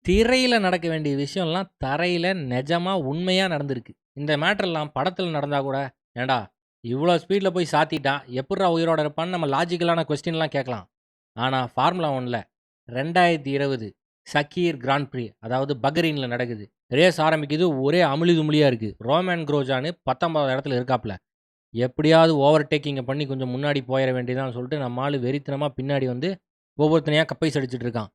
திரையில நடக்க வேண்டிய விஷயம்லாம் தரையில நெஜமா, உண்மையா நடந்திருக்கு. இந்த மேட்டர்லாம் படத்துல நடந்தா கூட, "ஏன்டா இவ்ளோ ஸ்பீட்ல போய் சாத்திட்டான். எப்புட்றா உயிரோட இருப்பான்னு?" நம்ம லாஜிக்கலான கொஸ்டின்லாம் கேட்கலாம். ஆனா ஃபார்முலா 1ல 2020 சக்கீர் கிராண்ட் பிரீ அதாவது பஹ்ரைன்ல நடக்குது. ரேஸ் ஆரம்பிக்குது. ஒரே அமுளி துமுளியா இருக்கு. ரோமன் குரோஜானு 19வது இடத்துல இருக்காப்ல. எப்படியாவது ஓவர்டேக்கிங்க பண்ணி கொஞ்சம் முன்னாடி போயிற வேண்டியதான்னு சொல்லிட்டு நம்ம ஆளு வெறித்தனமா பின்னாடி வந்து ஒவ்வொருத்தனையா கப்பைஸ் அடிச்சுட்டு இருக்கான்.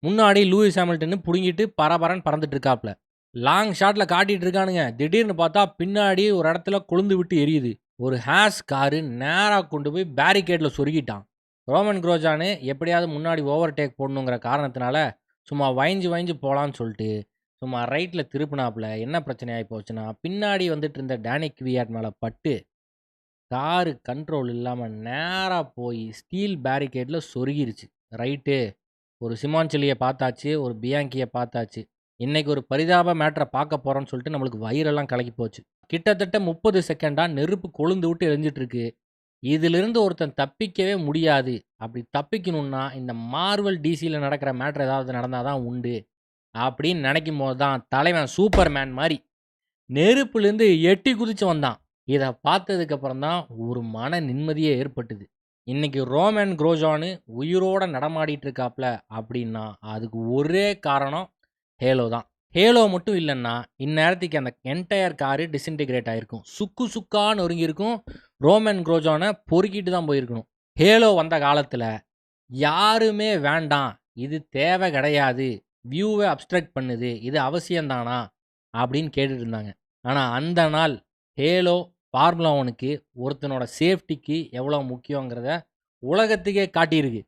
முன்னாடி லூயிஸ் ஹாமில்டன் புடுங்கிட்டு பரபரன்னு பறந்துட்டு இருக்காப்ல. லாங் ஷாட்ல காட்டிட்டு இருக்கானுங்க. திடீர்னு பார்த்தா பின்னாடி ஒரு இடத்துல கொழுந்து விட்டு எரியுது. ஒரு ஹேஸ் காரு நேரா கொண்டு போய் பேரிகேட்ல சொருகிட்டான். ரோமன் குரோஜானு எப்படியாவது முன்னாடி ஓவர்டேக் போடணுங்கிற காரணத்தினால சும்மா வளைஞ்சு வளைஞ்சு போலான்னு சொல்லிட்டு சும்மா ரைட்ல திருப்புனாப்ல. என்ன பிரச்சனை ஆயி போச்சுன்னா, பின்னாடி வந்துட்டு இருந்த டேனி கிவியாட் மேல பட்டு காரு கண்ட்ரோல் இல்லாம நேரா போய் ஸ்டீல் பேரிகேட்ல சொருகிருச்சு. ரைட்டு. ஒரு சிமான்செல்லிய பார்த்தாச்சு, ஒரு பியாங்கிய பார்த்தாச்சு. இன்னைக்கு ஒரு பரிதாப மேட்டர பார்க்க போறோம்ன்னு சொல்லிட்டு நம்மளுக்கு வயிறெல்லாம் கலக்கி போச்சு. கிட்டத்தட்ட 30 செகண்டா நெருப்பு கொழுந்து விட்டு எரிஞ்சுட்டு இருக்கு. இதிலிருந்து ஒருத்தன் தப்பிக்கவே முடியாது. அப்படி தப்பிக்கணும்னா, இந்த மார்வல், டிசில நடக்கிற மேட்டர் ஏதாவது நடந்தா தான் உண்டு. அப்படின்னு நினைக்கும்போது தான் தலைவன் சூப்பர்மேன் மாரி நெருப்புலேருந்து எட்டி குதிச்சு வந்தான். இத பார்த்ததுக்கு அப்புறம் தான் ஒரு மன நிம்மதியே ஏற்பட்டது. இன்னைக்கு ரோமன் குரோஜானு உயிரோட நடமாடிட்டு இருக்காப்ல அப்படின்னா, அதுக்கு ஒரே காரணம் ஹேலோ தான். ஹேலோ மட்டும் இல்லன்னா, இந்நேரத்துக்கு அந்த என்டையர் காரு டிஸின்டிகிரேட் ஆயிருக்கும். சுக்கு சுக்கா நொறுங்கியிருக்கும். ரோமன் குரோஜான பொறுக்கிட்டு தான் போயிருக்கணும். ஹேலோ வந்த காலத்துல யாருமே வேண்டாம். இது தேவை கிடையாது. வியூவ அப்ஸ்ட்ரக்ட் பண்ணுது. இது அவசியம் தானா? அப்படின்னு கேட்டுட்டு இருந்தாங்க. ஆனா அந்த நாள் ஹேலோ ஃபார்முலா 1க்கு ஒருத்தனோட சேஃப்டிக்கு எவ்வளோ முக்கியங்கிறத உலகத்துக்கே காட்டியிருக்கு.